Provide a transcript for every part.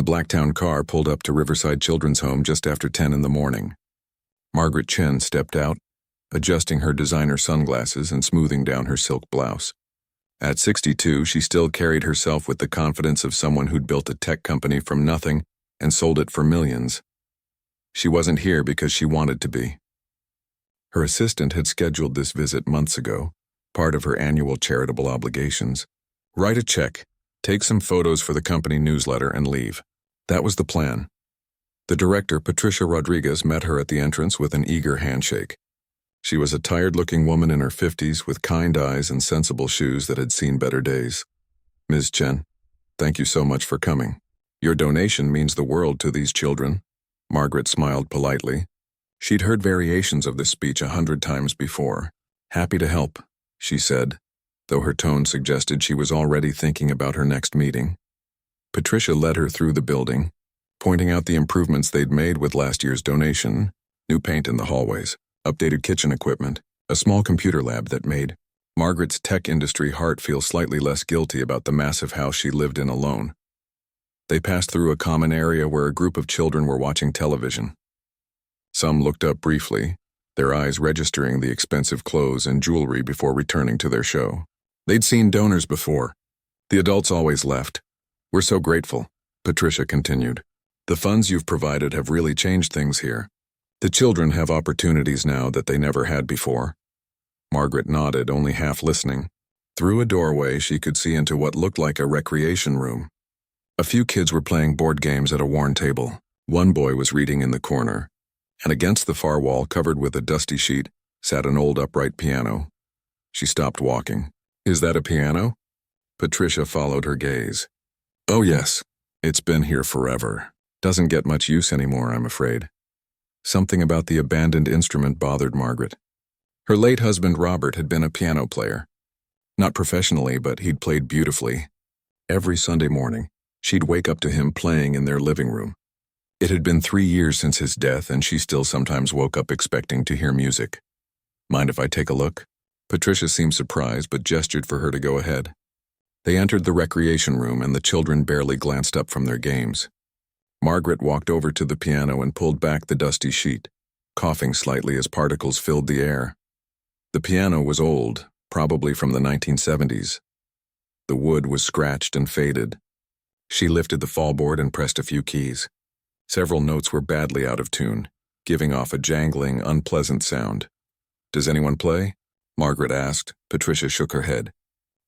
The Blacktown car pulled up to Riverside Children's Home just after 10 in the morning. Margaret Chen stepped out, adjusting her designer sunglasses and smoothing down her silk blouse. At 62, she still carried herself with the confidence of someone who'd built a tech company from nothing and sold it for millions. She wasn't here because she wanted to be. Her assistant had scheduled this visit months ago, part of her annual charitable obligations. Write a check, take some photos for the company newsletter, and leave. That was the plan. The director, Patricia Rodriguez, met her at the entrance with an eager handshake. She was a tired-looking woman in her 50s with kind eyes and sensible shoes that had seen better days. Ms. Chen, thank you so much for coming. Your donation means the world to these children. Margaret smiled politely. She'd heard variations of this speech 100 times before. Happy to help, she said, though her tone suggested she was already thinking about her next meeting. Patricia led her through the building, pointing out the improvements they'd made with last year's donation: new paint in the hallways, updated kitchen equipment, a small computer lab that made Margaret's tech industry heart feel slightly less guilty about the massive house she lived in alone. They passed through a common area where a group of children were watching television. Some looked up briefly, their eyes registering the expensive clothes and jewelry before returning to their show. They'd seen donors before. The adults always left. We're so grateful, Patricia continued. The funds you've provided have really changed things here. The children have opportunities now that they never had before. Margaret nodded, only half listening. Through a doorway, she could see into what looked like a recreation room. A few kids were playing board games at a worn table. One boy was reading in the corner, and against the far wall, covered with a dusty sheet, sat an old upright piano. She stopped walking. Is that a piano? Patricia followed her gaze. Oh yes, it's been here forever. Doesn't get much use anymore, I'm afraid. Something about the abandoned instrument bothered Margaret. Her late husband Robert had been a piano player. Not professionally, but he'd played beautifully. Every Sunday morning, she'd wake up to him playing in their living room. It had been 3 years since his death, and she still sometimes woke up expecting to hear music. Mind if I take a look? Patricia seemed surprised, but gestured for her to go ahead. They entered the recreation room, and the children barely glanced up from their games. Margaret walked over to the piano and pulled back the dusty sheet, coughing slightly as particles filled the air. The piano was old, probably from the 1970s. The wood was scratched and faded. She lifted the fallboard and pressed a few keys. Several notes were badly out of tune, giving off a jangling, unpleasant sound. Does anyone play? Margaret asked. Patricia shook her head.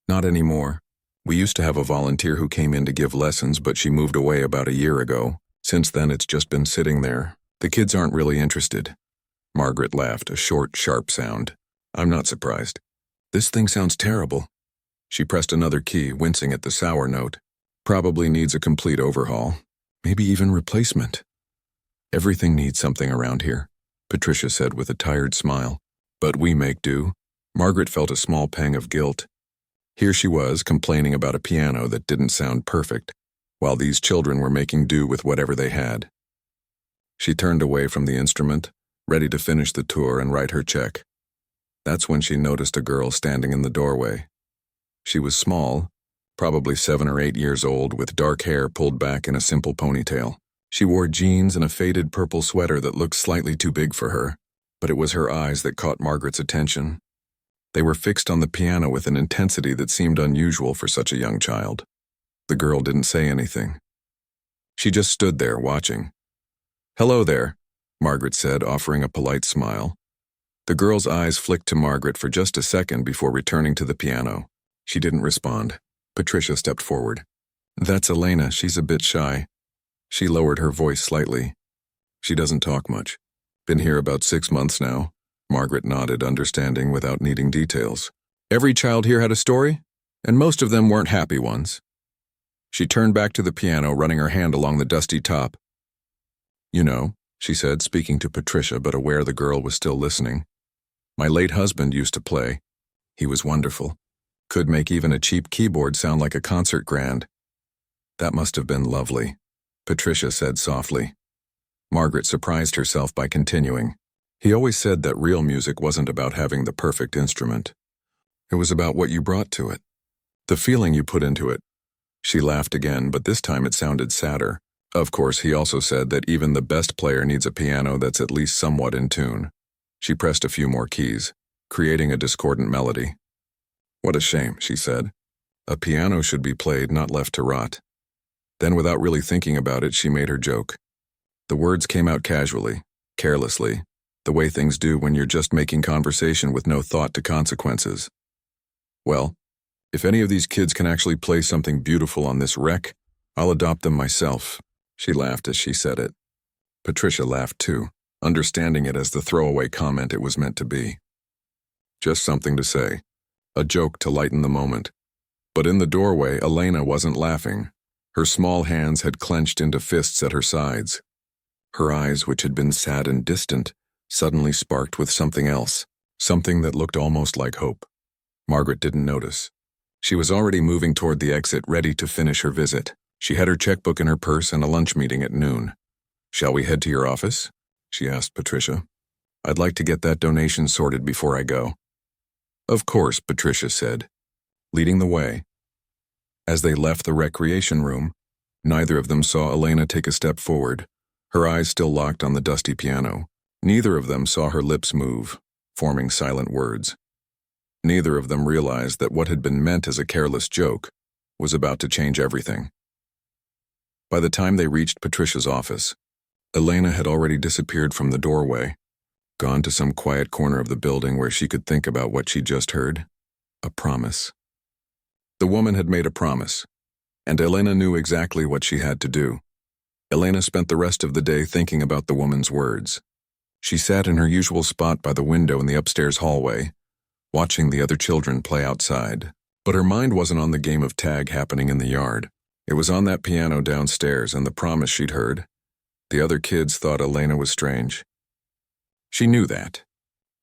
Not anymore. We used to have a volunteer who came in to give lessons, but she moved away about a year ago. Since then, it's just been sitting there. The kids aren't really interested. Margaret laughed, a short, sharp sound. I'm not surprised. This thing sounds terrible. She pressed another key, wincing at the sour note. Probably needs a complete overhaul. Maybe even replacement. Everything needs something around here, Patricia said with a tired smile. But we make do. Margaret felt a small pang of guilt. Here she was, complaining about a piano that didn't sound perfect, while these children were making do with whatever they had. She turned away from the instrument, ready to finish the tour and write her check. That's when she noticed a girl standing in the doorway. She was small, probably 7 or 8 years old, with dark hair pulled back in a simple ponytail. She wore jeans and a faded purple sweater that looked slightly too big for her, but it was her eyes that caught Margaret's attention. They were fixed on the piano with an intensity that seemed unusual for such a young child. The girl didn't say anything. She just stood there, watching. Hello there, Margaret said, offering a polite smile. The girl's eyes flicked to Margaret for just a second before returning to the piano. She didn't respond. Patricia stepped forward. That's Elena. She's a bit shy. She lowered her voice slightly. She doesn't talk much. Been here about 6 months now. Margaret nodded, understanding without needing details. Every child here had a story, and most of them weren't happy ones. She turned back to the piano, running her hand along the dusty top. You know, she said, speaking to Patricia, but aware the girl was still listening. My late husband used to play. He was wonderful. Could make even a cheap keyboard sound like a concert grand. That must have been lovely, Patricia said softly. Margaret surprised herself by continuing. He always said that real music wasn't about having the perfect instrument. It was about what you brought to it, the feeling you put into it. She laughed again, but this time it sounded sadder, Of course, he also said that even the best player needs a piano that's at least somewhat in tune. She pressed a few more keys, creating a discordant melody. "What a shame," she said. "A piano should be played, not left to rot." Then, without really thinking about it, she made her joke. The words came out casually, carelessly, the way things do when you're just making conversation with no thought to consequences. "Well, if any of these kids can actually play something beautiful on this wreck, I'll adopt them myself." She laughed as she said it. Patricia laughed too, understanding it as the throwaway comment it was meant to be. Just something to say, a joke to lighten the moment. But in the doorway, Elena wasn't laughing. Her small hands had clenched into fists at her sides. Her eyes, which had been sad and distant, suddenly sparked with something else, something that looked almost like hope. Margaret didn't notice. She was already moving toward the exit, ready to finish her visit. She had her checkbook in her purse and a lunch meeting at noon. "Shall we head to your office?" she asked Patricia. "I'd like to get that donation sorted before I go." "Of course," Patricia said, leading the way. As they left the recreation room, neither of them saw Elena take a step forward, her eyes still locked on the dusty piano. Neither of them saw her lips move, forming silent words. Neither of them realized that what had been meant as a careless joke was about to change everything. By the time they reached Patricia's office, Elena had already disappeared from the doorway, gone to some quiet corner of the building where she could think about what she'd just heard. A promise. The woman had made a promise, and Elena knew exactly what she had to do. Elena spent the rest of the day thinking about the woman's words. She sat in her usual spot by the window in the upstairs hallway, watching the other children play outside. But her mind wasn't on the game of tag happening in the yard. It was on that piano downstairs and the promise she'd heard. The other kids thought Elena was strange. She knew that.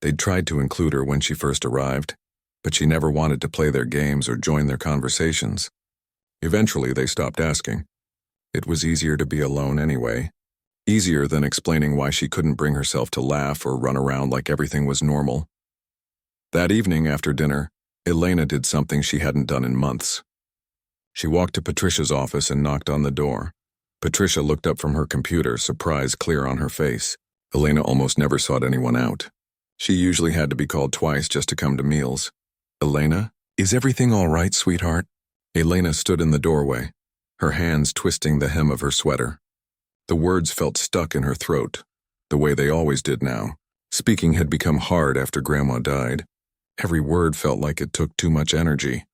They'd tried to include her when she first arrived, but she never wanted to play their games or join their conversations. Eventually, they stopped asking. It was easier to be alone anyway. Easier than explaining why she couldn't bring herself to laugh or run around like everything was normal. That evening after dinner, Elena did something she hadn't done in months. She walked to Patricia's office and knocked on the door. Patricia looked up from her computer, surprise clear on her face. Elena almost never sought anyone out. She usually had to be called twice just to come to meals. "Elena, is everything all right, sweetheart?" Elena stood in the doorway, her hands twisting the hem of her sweater. The words felt stuck in her throat, the way they always did now. Speaking had become hard after Grandma died. Every word felt like it took too much energy.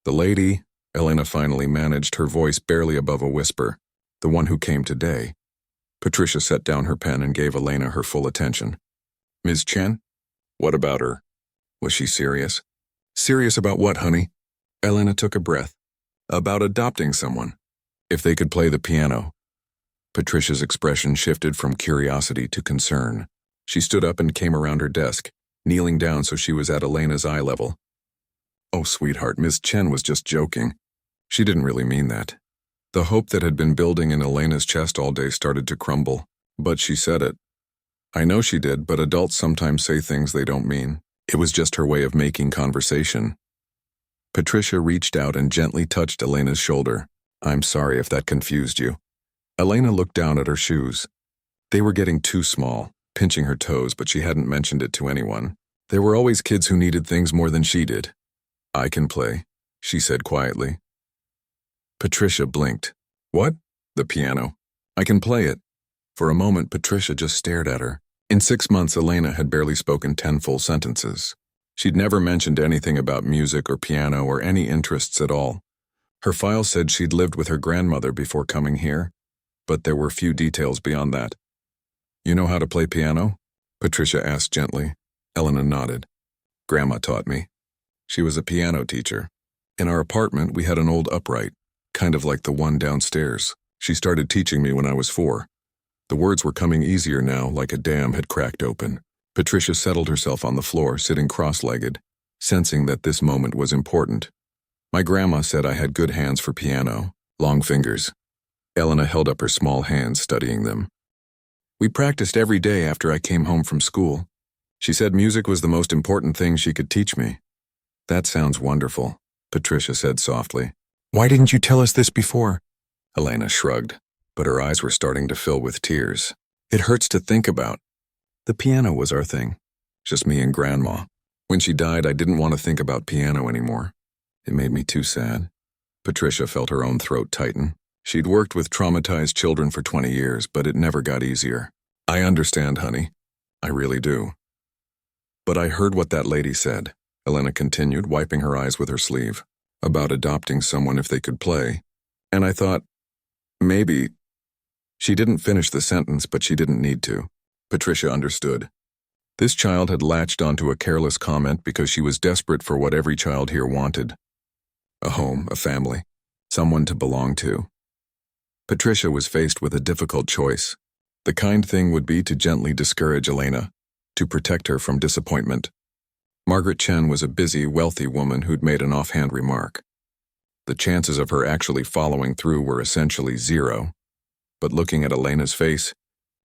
"The lady," Elena finally managed, her voice barely above a whisper, "the one who came today." Patricia set down her pen and gave Elena her full attention. "Ms. Chen? What about her? Was she serious?" "Serious about what, honey?" Elena took a breath. "About adopting someone. If they could play the piano." Patricia's expression shifted from curiosity to concern. She stood up and came around her desk, kneeling down so she was at Elena's eye level. "Oh, sweetheart, Ms. Chen was just joking. She didn't really mean that." The hope that had been building in Elena's chest all day started to crumble, but she said it. "I know she did, but adults sometimes say things they don't mean." It was just her way of making conversation. Patricia reached out and gently touched Elena's shoulder. "I'm sorry if that confused you." Elena looked down at her shoes. They were getting too small, pinching her toes, but she hadn't mentioned it to anyone. There were always kids who needed things more than she did. "I can play," she said quietly. Patricia blinked. "What?" "The piano. I can play it." For a moment, Patricia just stared at her. In 6 months, Elena had barely spoken 10 full sentences. She'd never mentioned anything about music or piano or any interests at all. Her file said she'd lived with her grandmother before coming here, but there were few details beyond that. "You know how to play piano?" Patricia asked gently. Elena nodded. "Grandma taught me. She was a piano teacher. In our apartment, we had an old upright, kind of like the one downstairs. She started teaching me when I was 4. The words were coming easier now, like a dam had cracked open." Patricia settled herself on the floor, sitting cross-legged, sensing that this moment was important. "My grandma said I had good hands for piano, long fingers." Elena held up her small hands, studying them. "We practiced every day after I came home from school. She said music was the most important thing she could teach me." "That sounds wonderful," Patricia said softly. "Why didn't you tell us this before?" Elena shrugged. but her eyes were starting to fill with tears. It hurts to think about. The piano was our thing. Just me and Grandma. When she died, I didn't want to think about piano anymore. It made me too sad. Patricia felt her own throat tighten. She'd worked with traumatized children for 20 years, but it never got easier. I understand, honey. I really do. But I heard what that lady said, Elena continued, wiping her eyes with her sleeve, about adopting someone if they could play. And I thought, maybe. She didn't finish the sentence, but she didn't need to. Patricia understood. This child had latched onto a careless comment because she was desperate for what every child here wanted. A home, a family, someone to belong to. Patricia was faced with a difficult choice. The kind thing would be to gently discourage Elena, to protect her from disappointment. Margaret Chen was a busy, wealthy woman who'd made an offhand remark. The chances of her actually following through were essentially zero. But looking at Elena's face,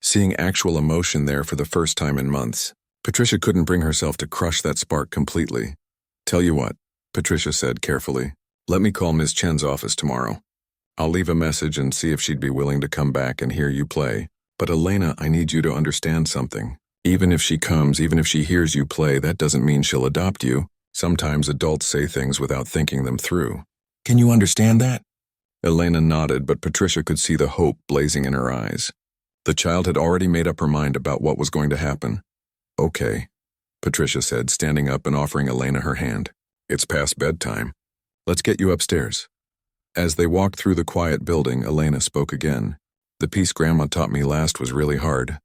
seeing actual emotion there for the first time in months, Patricia couldn't bring herself to crush that spark completely. Tell you what, Patricia said carefully, let me call Ms. Chen's office tomorrow. I'll leave a message and see if she'd be willing to come back and hear you play. But Elena, I need you to understand something. Even if she comes, even if she hears you play, that doesn't mean she'll adopt you. Sometimes adults say things without thinking them through. Can you understand that? Elena nodded, but Patricia could see the hope blazing in her eyes. The child had already made up her mind about what was going to happen. Okay, Patricia said, standing up and offering Elena her hand. It's past bedtime. Let's get you upstairs. As they walked through the quiet building, Elena spoke again. The piece Grandma taught me last was really hard.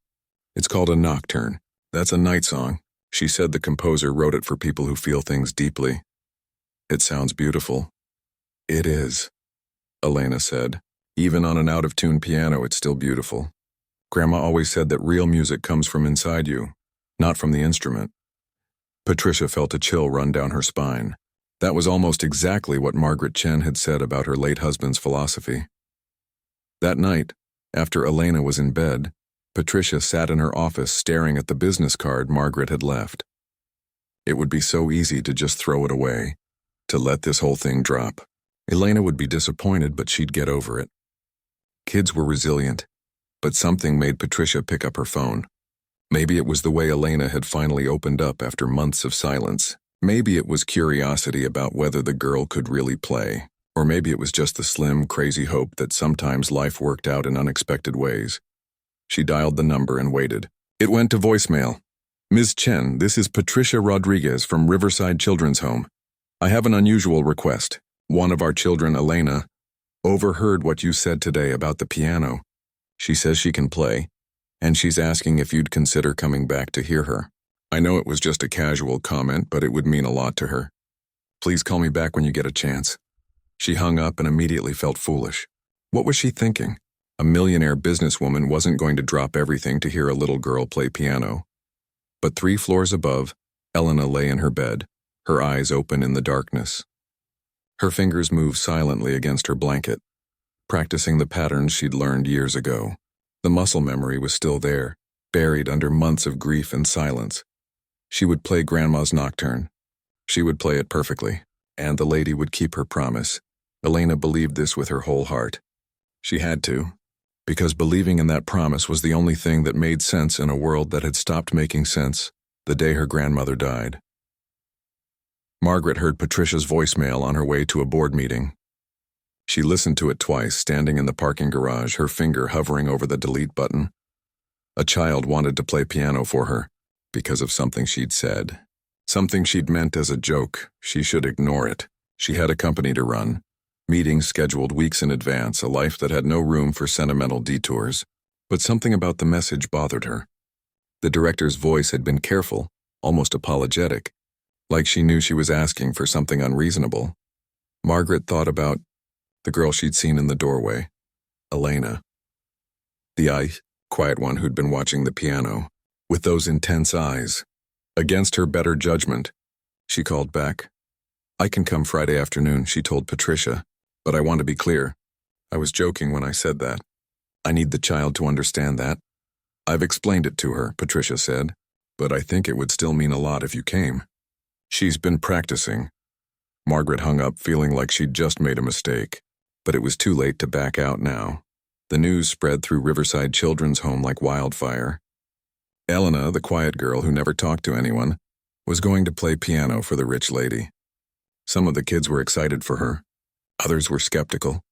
It's called a nocturne. That's a night song. She said the composer wrote it for people who feel things deeply. It sounds beautiful. It is, Elena said. Even on an out-of-tune piano, it's still beautiful. Grandma always said that real music comes from inside you, not from the instrument. Patricia felt a chill run down her spine. That was almost exactly what Margaret Chen had said about her late husband's philosophy. That night, after Elena was in bed, Patricia sat in her office staring at the business card Margaret had left. It would be so easy to just throw it away, to let this whole thing drop. Elena would be disappointed, but she'd get over it. Kids were resilient, but something made Patricia pick up her phone. Maybe it was the way Elena had finally opened up after months of silence. Maybe it was curiosity about whether the girl could really play. Or maybe it was just the slim, crazy hope that sometimes life worked out in unexpected ways. She dialed the number and waited. It went to voicemail. Ms. Chen, this is Patricia Rodriguez from Riverside Children's Home. I have an unusual request. One of our children, Elena, overheard what you said today about the piano. She says she can play, and she's asking if you'd consider coming back to hear her. I know it was just a casual comment, but it would mean a lot to her. Please call me back when you get a chance. She hung up and immediately felt foolish. What was she thinking? A millionaire businesswoman wasn't going to drop everything to hear a little girl play piano. But 3 floors above, Elena lay in her bed, her eyes open in the darkness. Her fingers moved silently against her blanket, practicing the patterns she'd learned years ago. The muscle memory was still there, buried under months of grief and silence. She would play Grandma's nocturne. She would play it perfectly, and the lady would keep her promise. Elena believed this with her whole heart. She had to, because believing in that promise was the only thing that made sense in a world that had stopped making sense the day her grandmother died. Margaret heard Patricia's voicemail on her way to a board meeting. She listened to it twice, standing in the parking garage, her finger hovering over the delete button. A child wanted to play piano for her, because of something she'd said. Something she'd meant as a joke. She should ignore it. She had a company to run, meetings scheduled weeks in advance, a life that had no room for sentimental detours. But something about the message bothered her. The director's voice had been careful, almost apologetic, like she knew she was asking for something unreasonable. Margaret thought about the girl she'd seen in the doorway, Elena. The quiet one who'd been watching the piano, with those intense eyes. Against her better judgment, she called back. I can come Friday afternoon, she told Patricia, but I want to be clear. I was joking when I said that. I need the child to understand that. I've explained it to her, Patricia said, but I think it would still mean a lot if you came. She's been practicing. Margaret hung up feeling like she'd just made a mistake, but it was too late to back out now. The news spread through Riverside Children's Home like wildfire. Elena, the quiet girl who never talked to anyone, was going to play piano for the rich lady. Some of the kids were excited for her. Others were skeptical.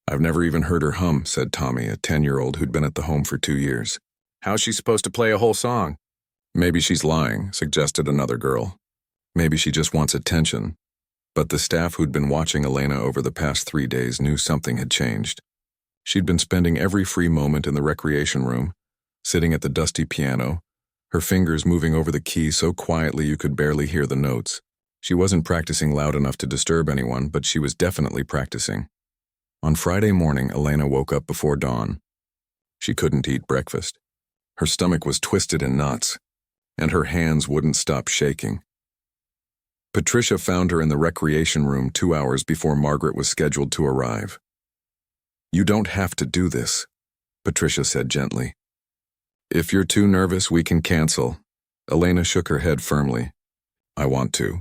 "I've never even heard her hum," said Tommy, a 10-year-old who'd been at the home for 2 years. "How's she supposed to play a whole song?" "Maybe she's lying," suggested another girl. "Maybe she just wants attention." But the staff who'd been watching Elena over the past 3 days knew something had changed. She'd been spending every free moment in the recreation room, sitting at the dusty piano, her fingers moving over the keys so quietly you could barely hear the notes. She wasn't practicing loud enough to disturb anyone, but she was definitely practicing. On Friday morning, Elena woke up before dawn. She couldn't eat breakfast. Her stomach was twisted in knots, and her hands wouldn't stop shaking. Patricia found her in the recreation room 2 hours before Margaret was scheduled to arrive. "You don't have to do this," Patricia said gently. "If you're too nervous, we can cancel." Elena shook her head firmly. "I want to."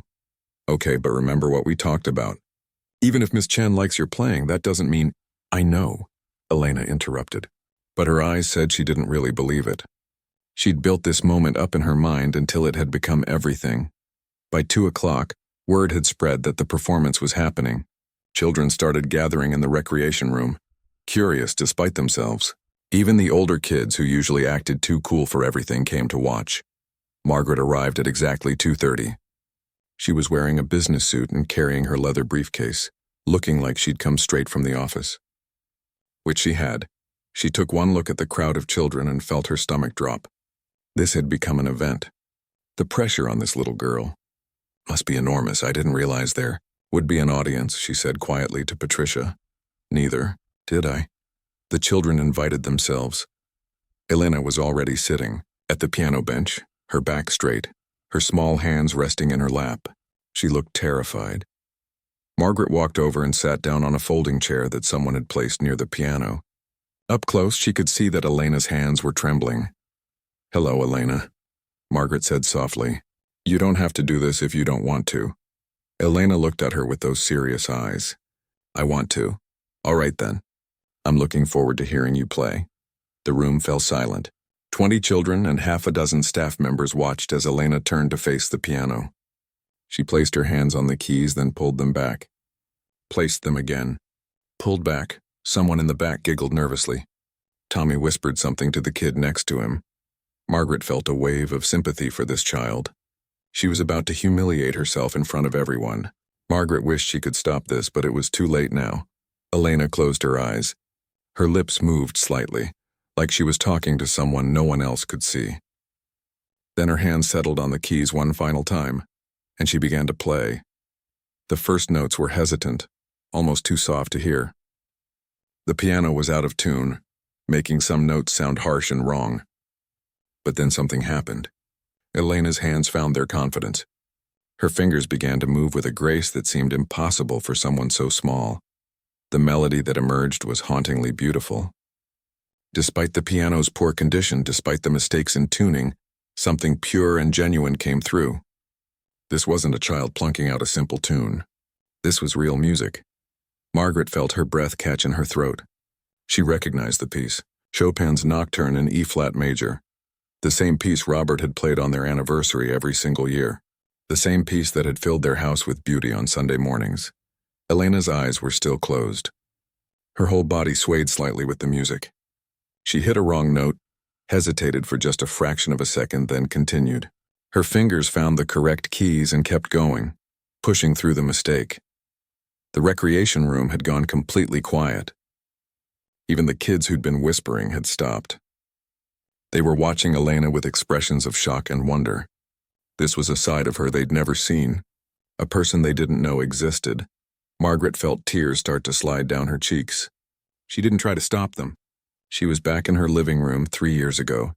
"Okay, but remember what we talked about. Even if Miss Chen likes your playing, that doesn't mean—" "I know," Elena interrupted. But her eyes said she didn't really believe it. She'd built this moment up in her mind until it had become everything. By 2 o'clock, word had spread that the performance was happening. Children started gathering in the recreation room, curious despite themselves. Even the older kids who usually acted too cool for everything came to watch. Margaret arrived at exactly 2:30. She was wearing a business suit and carrying her leather briefcase, looking like she'd come straight from the office. Which she had. She took one look at the crowd of children and felt her stomach drop. This had become an event. The pressure on this little girl must be enormous. "I didn't realize there would be an audience," she said quietly to Patricia. "Neither did I." The children invited themselves. Elena was already sitting at the piano bench, her back straight, her small hands resting in her lap. She looked terrified. Margaret walked over and sat down on a folding chair that someone had placed near the piano. Up close, she could see that Elena's hands were trembling. "Hello, Elena," Margaret said softly. "You don't have to do this if you don't want to." Elena looked at her with those serious eyes. "I want to." "All right then. I'm looking forward to hearing you play." The room fell silent. 20 children and half a dozen staff members watched as Elena turned to face the piano. She placed her hands on the keys, then pulled them back. Placed them again. Pulled back. Someone in the back giggled nervously. Tommy whispered something to the kid next to him. Margaret felt a wave of sympathy for this child. She was about to humiliate herself in front of everyone. Margaret wished she could stop this, but it was too late now. Elena closed her eyes. Her lips moved slightly, like she was talking to someone no one else could see. Then her hands settled on the keys one final time, and she began to play. The first notes were hesitant, almost too soft to hear. The piano was out of tune, making some notes sound harsh and wrong. But then something happened. Elena's hands found their confidence. Her fingers began to move with a grace that seemed impossible for someone so small. The melody that emerged was hauntingly beautiful. Despite the piano's poor condition, despite the mistakes in tuning, something pure and genuine came through. This wasn't a child plunking out a simple tune. This was real music. Margaret felt her breath catch in her throat. She recognized the piece, Chopin's Nocturne in E-flat major. The same piece Robert had played on their anniversary every single year. The same piece that had filled their house with beauty on Sunday mornings. Elena's eyes were still closed. Her whole body swayed slightly with the music. She hit a wrong note, hesitated for just a fraction of a second, then continued. Her fingers found the correct keys and kept going, pushing through the mistake. The recreation room had gone completely quiet. Even the kids who'd been whispering had stopped. They were watching Elena with expressions of shock and wonder. This was a side of her they'd never seen, a person they didn't know existed. Margaret felt tears start to slide down her cheeks. She didn't try to stop them. She was back in her living room 3 years ago,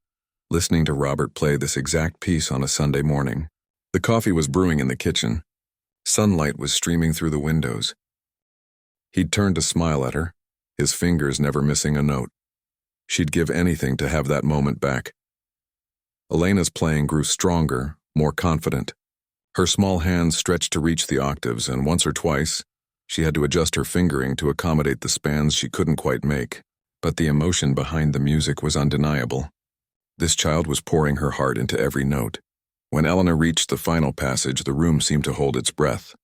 listening to Robert play this exact piece on a Sunday morning. The coffee was brewing in the kitchen. Sunlight was streaming through the windows. He'd turned to smile at her, his fingers never missing a note. She'd give anything to have that moment back. Elena's playing grew stronger, more confident. Her small hands stretched to reach the octaves, and once or twice, she had to adjust her fingering to accommodate the spans she couldn't quite make. But the emotion behind the music was undeniable. This child was pouring her heart into every note. When Elena reached the final passage, the room seemed to hold its breath.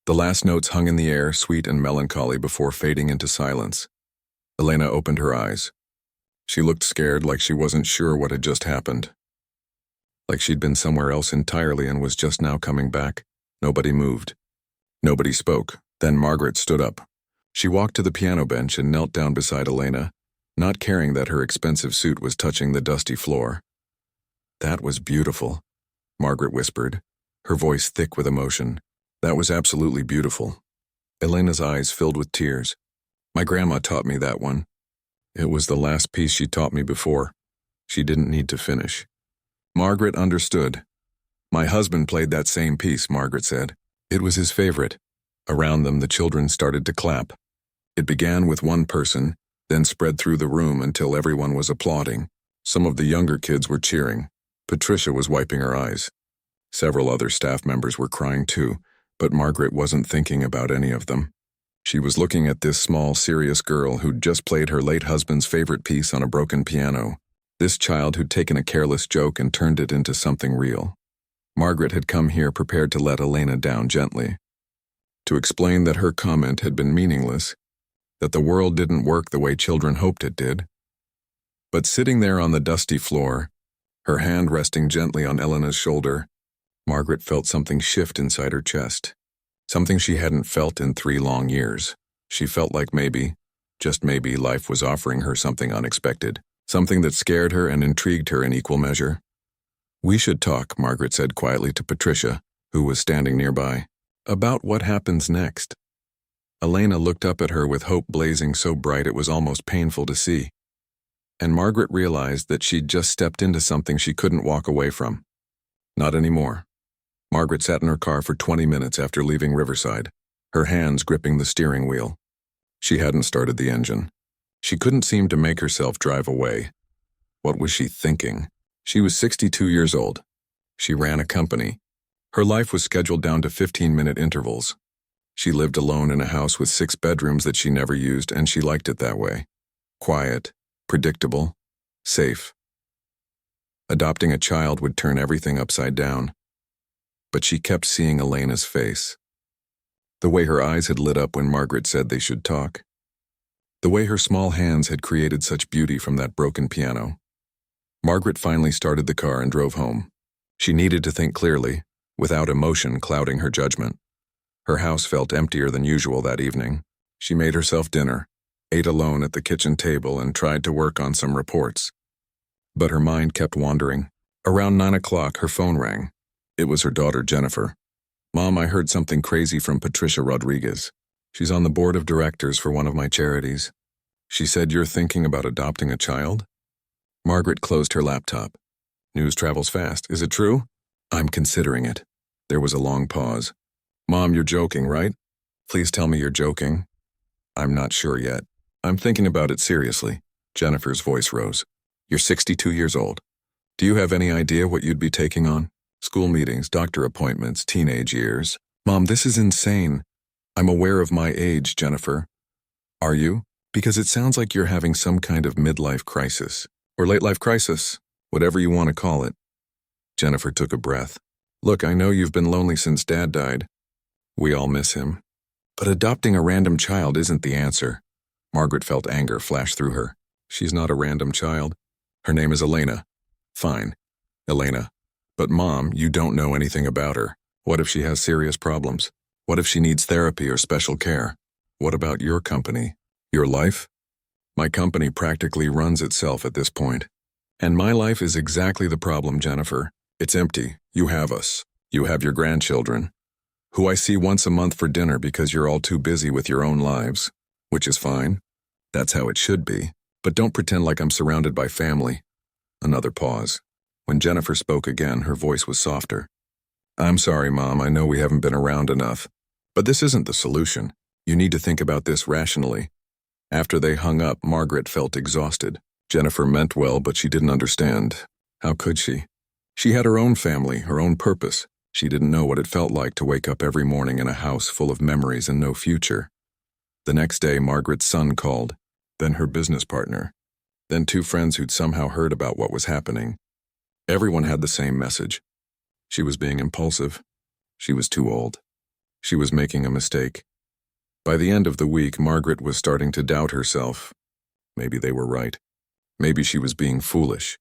The last notes hung in the air, sweet and melancholy, before fading into silence. Elena opened her eyes. She looked scared, like she wasn't sure what had just happened. Like she'd been somewhere else entirely and was just now coming back. Nobody moved. Nobody spoke. Then Margaret stood up. She walked to the piano bench and knelt down beside Elena, not caring that her expensive suit was touching the dusty floor. "That was beautiful," Margaret whispered, her voice thick with emotion. "That was absolutely beautiful." Elena's eyes filled with tears. "My grandma taught me that one. It was the last piece she taught me before. She didn't need to finish." Margaret understood. "My husband played that same piece," Margaret said. "It was his favorite." Around them, the children started to clap. It began with one person, then spread through the room until everyone was applauding. Some of the younger kids were cheering. Patricia was wiping her eyes. Several other staff members were crying too, but Margaret wasn't thinking about any of them. She was looking at this small, serious girl who'd just played her late husband's favorite piece on a broken piano. This child who'd taken a careless joke and turned it into something real. Margaret had come here prepared to let Elena down gently. To explain that her comment had been meaningless, that the world didn't work the way children hoped it did. But sitting there on the dusty floor, her hand resting gently on Elena's shoulder, Margaret felt something shift inside her chest. Something she hadn't felt in 3 long years. She felt like maybe, just maybe, life was offering her something unexpected. Something that scared her and intrigued her in equal measure. "We should talk," Margaret said quietly to Patricia, who was standing nearby. "About what happens next." Elena looked up at her with hope blazing so bright it was almost painful to see. And Margaret realized that she'd just stepped into something she couldn't walk away from. Not anymore. Margaret sat in her car for 20 minutes after leaving Riverside, her hands gripping the steering wheel. She hadn't started the engine. She couldn't seem to make herself drive away. What was she thinking? She was 62 years old. She ran a company. Her life was scheduled down to 15-minute intervals. She lived alone in a house with 6 bedrooms that she never used, and she liked it that way. Quiet, predictable, safe. Adopting a child would turn everything upside down. But she kept seeing Elena's face. The way her eyes had lit up when Margaret said they should talk. The way her small hands had created such beauty from that broken piano. Margaret finally started the car and drove home. She needed to think clearly, without emotion clouding her judgment. Her house felt emptier than usual that evening. She made herself dinner, ate alone at the kitchen table, and tried to work on some reports. But her mind kept wandering. Around 9 o'clock, her phone rang. It was her daughter, Jennifer. "Mom, I heard something crazy from Patricia Rodriguez. She's on the board of directors for one of my charities. She said you're thinking about adopting a child?" Margaret closed her laptop. "News travels fast. Is it true?" "I'm considering it." There was a long pause. "Mom, you're joking, right? Please tell me you're joking." "I'm not sure yet. I'm thinking about it seriously." Jennifer's voice rose. "You're 62 years old. Do you have any idea what you'd be taking on? School meetings, doctor appointments, teenage years." "Mom, this is insane." "I'm aware of my age, Jennifer." "Are you? Because it sounds like you're having some kind of midlife crisis. Or late-life crisis, whatever you want to call it." Jennifer took a breath. "Look, I know you've been lonely since Dad died. We all miss him. But adopting a random child isn't the answer." Margaret felt anger flash through her. "She's not a random child. Her name is Elena." "Fine, Elena. But Mom, you don't know anything about her. What if she has serious problems? What if she needs therapy or special care? What about your company? Your life?" "My company practically runs itself at this point. And my life is exactly the problem, Jennifer. It's empty. You have us. You have your grandchildren, who I see once a month for dinner because you're all too busy with your own lives. Which is fine. That's how it should be. But don't pretend like I'm surrounded by family." Another pause. When Jennifer spoke again, her voice was softer. "I'm sorry, Mom, I know we haven't been around enough. But this isn't the solution. You need to think about this rationally." After they hung up, Margaret felt exhausted. Jennifer meant well, but she didn't understand. How could she? She had her own family, her own purpose. She didn't know what it felt like to wake up every morning in a house full of memories and no future. The next day, Margaret's son called. then her business partner, then two friends who'd somehow heard about what was happening. Everyone had the same message. She was being impulsive. She was too old. She was making a mistake. By the end of the week, Margaret was starting to doubt herself. Maybe they were right. Maybe she was being foolish.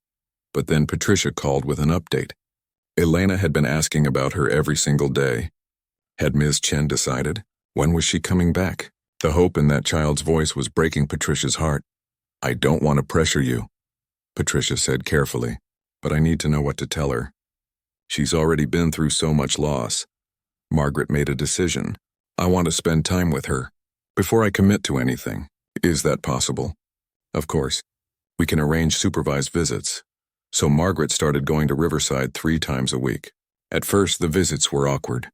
But then Patricia called with an update. Elena had been asking about her every single day. Had Ms. Chen decided? When was she coming back? The hope in that child's voice was breaking Patricia's heart. "I don't want to pressure you," Patricia said carefully, "but I need to know what to tell her. She's already been through so much loss." Margaret made a decision. "I want to spend time with her before I commit to anything. Is that possible?" "Of course. We can arrange supervised visits." So Margaret started going to Riverside 3 times a week. At first, the visits were awkward.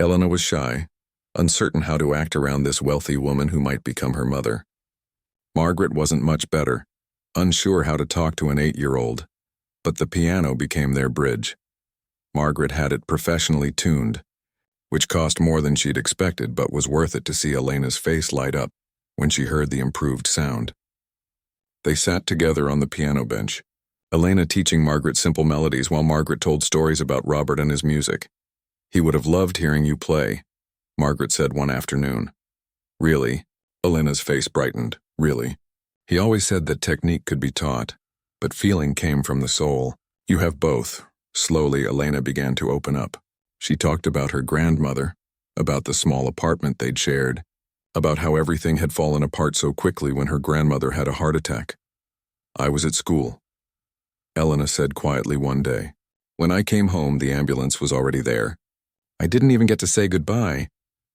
Elena was shy, uncertain how to act around this wealthy woman who might become her mother. Margaret wasn't much better, unsure how to talk to an 8-year-old, but the piano became their bridge. Margaret had it professionally tuned, which cost more than she'd expected but was worth it to see Elena's face light up when she heard the improved sound. They sat together on the piano bench, Elena teaching Margaret simple melodies while Margaret told stories about Robert and his music. "He would have loved hearing you play," Margaret said one afternoon. "Really?" Elena's face brightened. "Really. He always said that technique could be taught, but feeling came from the soul. You have both." Slowly, Elena began to open up. She talked about her grandmother, about the small apartment they'd shared, about how everything had fallen apart so quickly when her grandmother had a heart attack. "I was at school," Elena said quietly one day. "When I came home, the ambulance was already there. I didn't even get to say goodbye."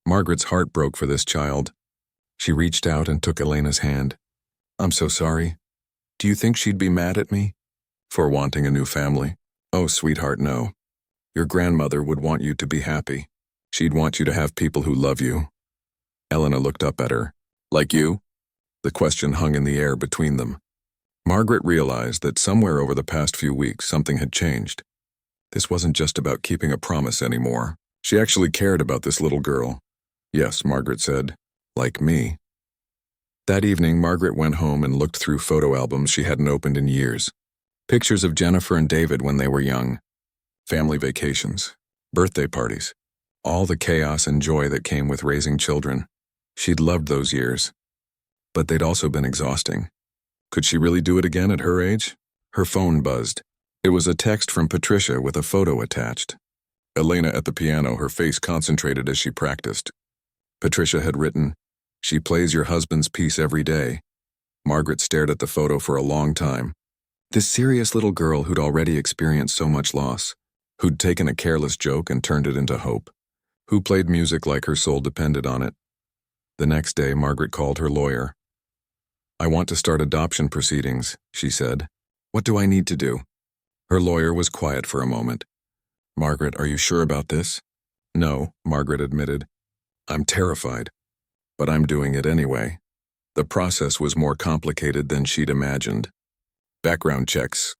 Margaret's heart broke for this child. She reached out and took Elena's hand. "I'm so sorry. Do you think she'd be mad at me for wanting a new family?" "Oh, sweetheart, no. Your grandmother would want you to be happy. She'd want you to have people who love you." Elena looked up at her. "Like you?" The question hung in the air between them. Margaret realized that somewhere over the past few weeks something had changed. This wasn't just about keeping a promise anymore. She actually cared about this little girl. "Yes," Margaret said, "like me." That evening, Margaret went home and looked through photo albums she hadn't opened in years. Pictures of Jennifer and David when they were young. Family vacations. Birthday parties. All the chaos and joy that came with raising children. She'd loved those years. But they'd also been exhausting. Could she really do it again at her age? Her phone buzzed. It was a text from Patricia with a photo attached. Elena at the piano, her face concentrated as she practiced. Patricia had written, "She plays your husband's piece every day." Margaret stared at the photo for a long time. This serious little girl who'd already experienced so much loss, who'd taken a careless joke and turned it into hope, who played music like her soul depended on it. The next day, Margaret called her lawyer. "I want to start adoption proceedings," she said. "What do I need to do?" Her lawyer was quiet for a moment. "Margaret, are you sure about this?" "No," Margaret admitted. "I'm terrified, but I'm doing it anyway." The process was more complicated than she'd imagined. Background checks,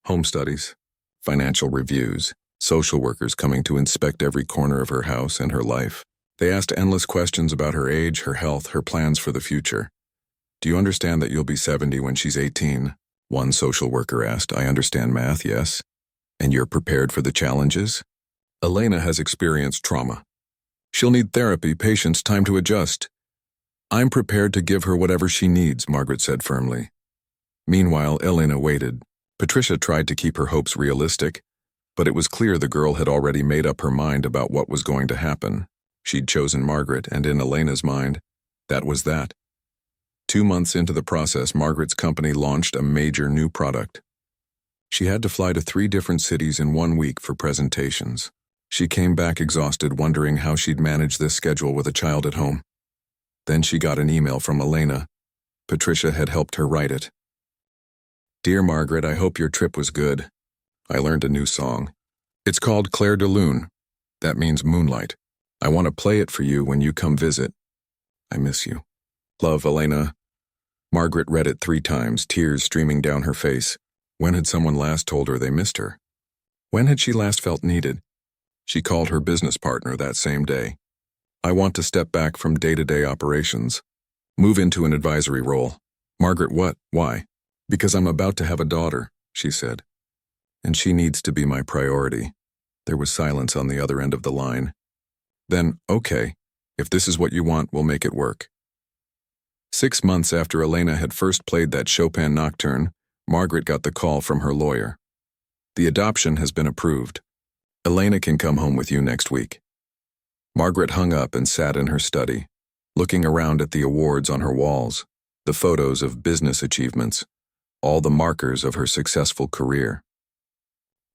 home studies, financial reviews, social workers coming to inspect every corner of her house and her life. They asked endless questions about her age, her health, her plans for the future. "Do you understand that you'll be 70 when she's 18? One social worker asked. "I understand math, yes. And you're prepared for the challenges?" "Elena has experienced trauma. She'll need therapy, patience, time to adjust." "I'm prepared to give her whatever she needs," Margaret said firmly. Meanwhile, Elena waited. Patricia tried to keep her hopes realistic, but it was clear the girl had already made up her mind about what was going to happen. She'd chosen Margaret, and in Elena's mind, that was that. 2 months into the process, Margaret's company launched a major new product. She had to fly to 3 different cities in 1 week for presentations. She came back exhausted, wondering how she'd manage this schedule with a child at home. Then she got an email from Elena. Patricia had helped her write it. "Dear Margaret, I hope your trip was good. I learned a new song. It's called Clair de Lune. That means moonlight. I want to play it for you when you come visit. I miss you. Love, Elena." Margaret read it 3 times, tears streaming down her face. When had someone last told her they missed her? When had she last felt needed? She called her business partner that same day. "I want to step back from day-to-day operations. Move into an advisory role." Margaret, what? Why? Because I'm about to have a daughter, she said. And she needs to be my priority. There was silence on the other end of the line. Then, okay, if this is what you want, we'll make it work. 6 months after Elena had first played that Chopin nocturne, Margaret got the call from her lawyer. The adoption has been approved. Elena can come home with you next week. Margaret hung up and sat in her study, looking around at the awards on her walls, the photos of business achievements, all the markers of her successful career.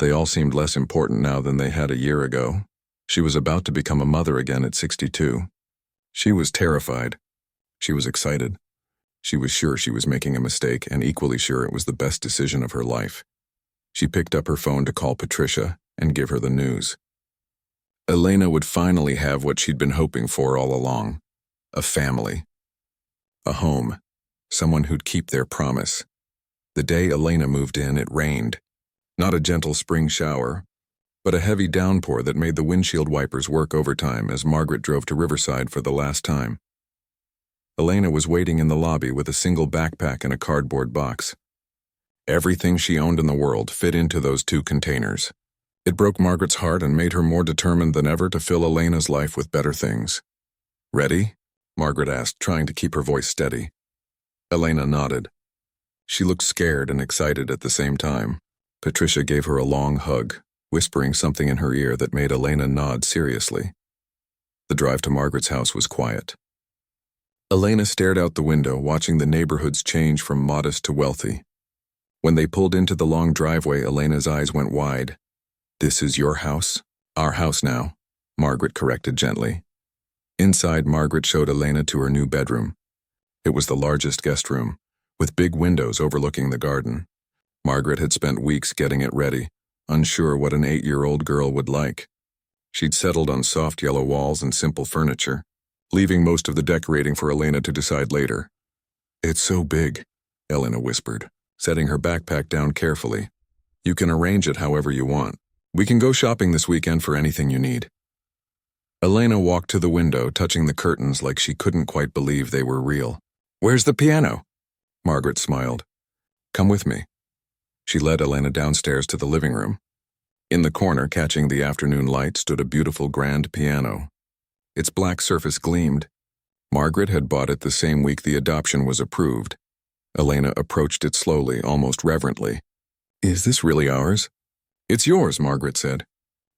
They all seemed less important now than they had a year ago. She was about to become a mother again at 62. She was terrified. She was excited. She was sure she was making a mistake and equally sure it was the best decision of her life. She picked up her phone to call Patricia and give her the news. Elena would finally have what she'd been hoping for all along. A family. A home. Someone who'd keep their promise. The day Elena moved in, it rained. Not a gentle spring shower, but a heavy downpour that made the windshield wipers work overtime as Margaret drove to Riverside for the last time. Elena was waiting in the lobby with a single backpack and a cardboard box. Everything she owned in the world fit into those 2 containers. It broke Margaret's heart and made her more determined than ever to fill Elena's life with better things. Ready? Margaret asked, trying to keep her voice steady. Elena nodded. She looked scared and excited at the same time. Patricia gave her a long hug, whispering something in her ear that made Elena nod seriously. The drive to Margaret's house was quiet. Elena stared out the window, watching the neighborhoods change from modest to wealthy. When they pulled into the long driveway, Elena's eyes went wide. "This is your house? Our house now," Margaret corrected gently. Inside, Margaret showed Elena to her new bedroom. It was the largest guest room, with big windows overlooking the garden. Margaret had spent weeks getting it ready, unsure what an 8-year-old girl would like. She'd settled on soft yellow walls and simple furniture, leaving most of the decorating for Elena to decide later. "It's so big," Elena whispered, setting her backpack down carefully. "You can arrange it however you want. We can go shopping this weekend for anything you need." Elena walked to the window, touching the curtains like she couldn't quite believe they were real. "Where's the piano?" Margaret smiled. "Come with me." She led Elena downstairs to the living room. In the corner, catching the afternoon light, stood a beautiful grand piano. Its black surface gleamed. Margaret had bought it the same week the adoption was approved. Elena approached it slowly, almost reverently. "Is this really ours?" "It's yours," Margaret said.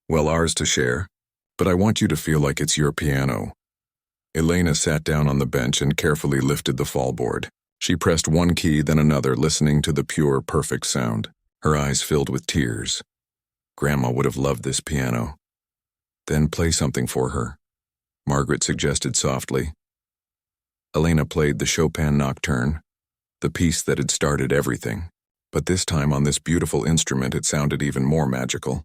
"Well, ours to share, but I want you to feel like it's your piano." Elena sat down on the bench and carefully lifted the fallboard. She pressed one key, then another, listening to the pure, perfect sound. Her eyes filled with tears. Grandma would have loved this piano. "Then play something for her," Margaret suggested softly. Elena played the Chopin nocturne, the piece that had started everything. But this time on this beautiful instrument it sounded even more magical.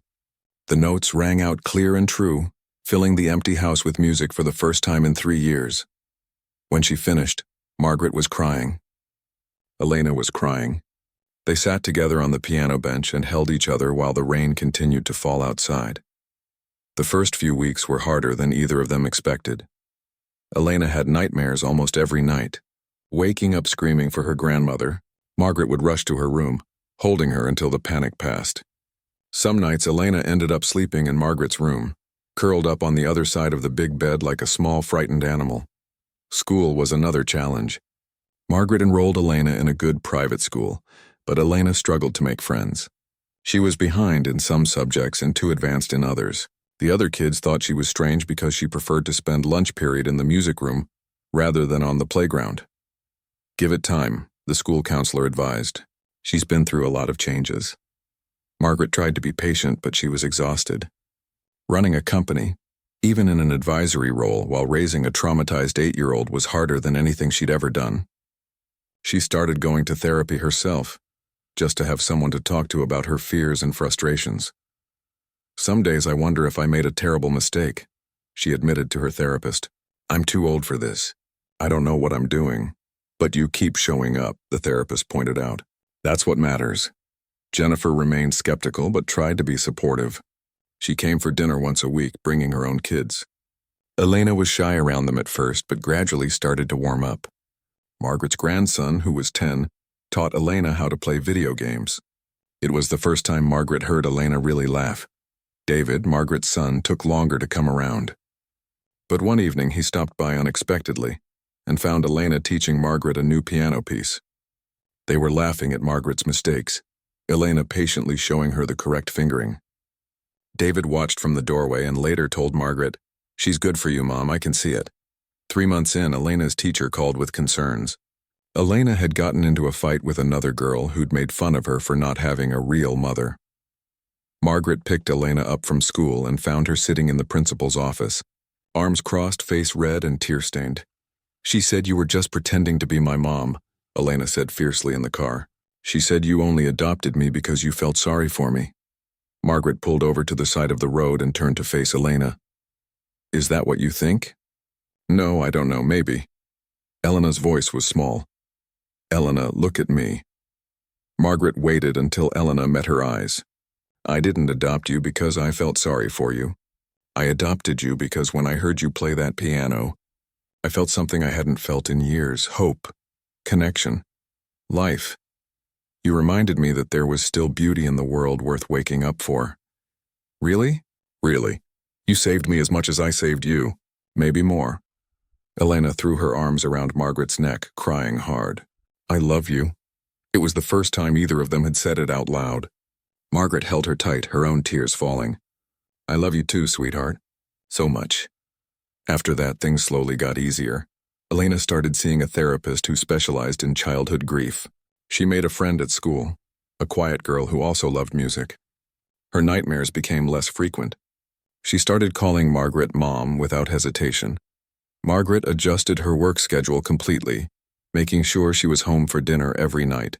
The notes rang out clear and true, filling the empty house with music for the first time in 3 years. When she finished, Margaret was crying. Elena was crying. They sat together on the piano bench and held each other while the rain continued to fall outside. The first few weeks were harder than either of them expected. Elena had nightmares almost every night. Waking up screaming for her grandmother, Margaret would rush to her room, holding her until the panic passed. Some nights Elena ended up sleeping in Margaret's room, curled up on the other side of the big bed like a small frightened animal. School was another challenge. Margaret enrolled Elena in a good private school, but Elena struggled to make friends. She was behind in some subjects and too advanced in others. The other kids thought she was strange because she preferred to spend lunch period in the music room rather than on the playground. "Give it time," the school counselor advised. "She's been through a lot of changes." Margaret tried to be patient, but she was exhausted. Running a company, even in an advisory role while raising a traumatized 8-year-old, was harder than anything she'd ever done. She started going to therapy herself, just to have someone to talk to about her fears and frustrations. "Some days I wonder if I made a terrible mistake," she admitted to her therapist. "I'm too old for this. I don't know what I'm doing." "But you keep showing up," the therapist pointed out. "That's what matters." Jennifer remained skeptical but tried to be supportive. She came for dinner once a week, bringing her own kids. Elena was shy around them at first, but gradually started to warm up. Margaret's grandson, who was 10, taught Elena how to play video games. It was the first time Margaret heard Elena really laugh. David, Margaret's son, took longer to come around. But one evening he stopped by unexpectedly and found Elena teaching Margaret a new piano piece. They were laughing at Margaret's mistakes, Elena patiently showing her the correct fingering. David watched from the doorway and later told Margaret, "She's good for you, Mom, I can see it." 3 months in, Elena's teacher called with concerns. Elena had gotten into a fight with another girl who'd made fun of her for not having a real mother. Margaret picked Elena up from school and found her sitting in the principal's office, arms crossed, face red and tear-stained. "She said you were just pretending to be my mom," Elena said fiercely in the car. "She said you only adopted me because you felt sorry for me." Margaret pulled over to the side of the road and turned to face Elena. "Is that what you think?" "No, I don't know, maybe." Elena's voice was small. "Elena, look at me." Margaret waited until Elena met her eyes. "I didn't adopt you because I felt sorry for you. I adopted you because when I heard you play that piano, I felt something I hadn't felt in years: hope, connection, life. You reminded me that there was still beauty in the world worth waking up for." "Really?" "Really. You saved me as much as I saved you, maybe more." Elena threw her arms around Margaret's neck, crying hard. "I love you." It was the first time either of them had said it out loud. Margaret held her tight, her own tears falling. "I love you too, sweetheart. So much." After that, things slowly got easier. Elena started seeing a therapist who specialized in childhood grief. She made a friend at school, a quiet girl who also loved music. Her nightmares became less frequent. She started calling Margaret Mom without hesitation. Margaret adjusted her work schedule completely, making sure she was home for dinner every night.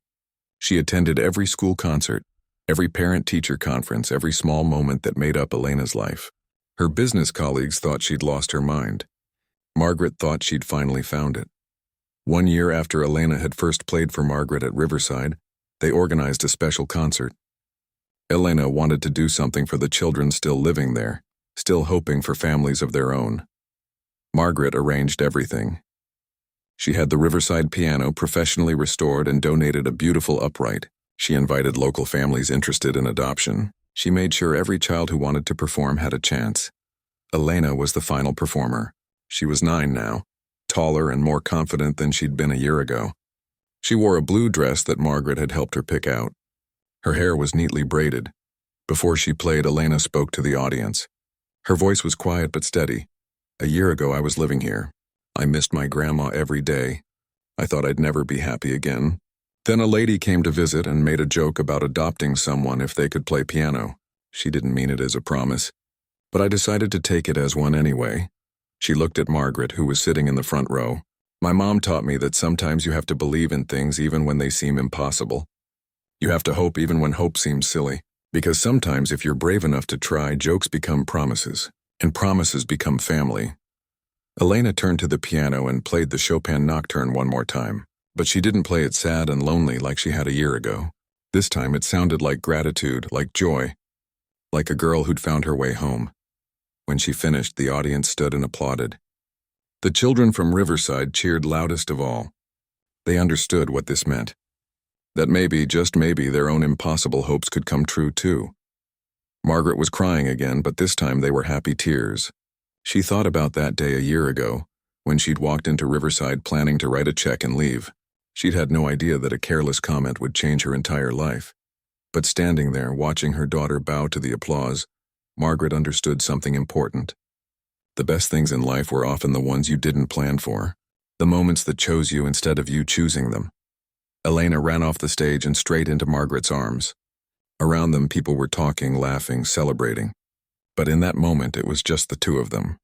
She attended every school concert, every parent-teacher conference, every small moment that made up Elena's life. Her business colleagues thought she'd lost her mind. Margaret thought she'd finally found it. 1 year after Elena had first played for Margaret at Riverside, they organized a special concert. Elena wanted to do something for the children still living there, still hoping for families of their own. Margaret arranged everything. She had the Riverside piano professionally restored and donated a beautiful upright. She invited local families interested in adoption. She made sure every child who wanted to perform had a chance. Elena was the final performer. She was 9 now, taller and more confident than she'd been a year ago. She wore a blue dress that Margaret had helped her pick out. Her hair was neatly braided. Before she played, Elena spoke to the audience. Her voice was quiet but steady. "A year ago, I was living here. I missed my grandma every day. I thought I'd never be happy again. Then a lady came to visit and made a joke about adopting someone if they could play piano. She didn't mean it as a promise, but I decided to take it as one anyway." She looked at Margaret, who was sitting in the front row. "My mom taught me that sometimes you have to believe in things even when they seem impossible. You have to hope even when hope seems silly, because sometimes if you're brave enough to try, jokes become promises, and promises become family." Elena turned to the piano and played the Chopin Nocturne one more time, but she didn't play it sad and lonely like she had a year ago. This time it sounded like gratitude, like joy, like a girl who'd found her way home. When she finished, the audience stood and applauded. The children from Riverside cheered loudest of all. They understood what this meant. That maybe, just maybe, their own impossible hopes could come true too. Margaret was crying again, but this time they were happy tears. She thought about that day a year ago, when she'd walked into Riverside planning to write a check and leave. She'd had no idea that a careless comment would change her entire life. But standing there, watching her daughter bow to the applause, Margaret understood something important. The best things in life were often the ones you didn't plan for, the moments that chose you instead of you choosing them. Elena ran off the stage and straight into Margaret's arms. Around them, people were talking, laughing, celebrating. But in that moment, it was just the two of them.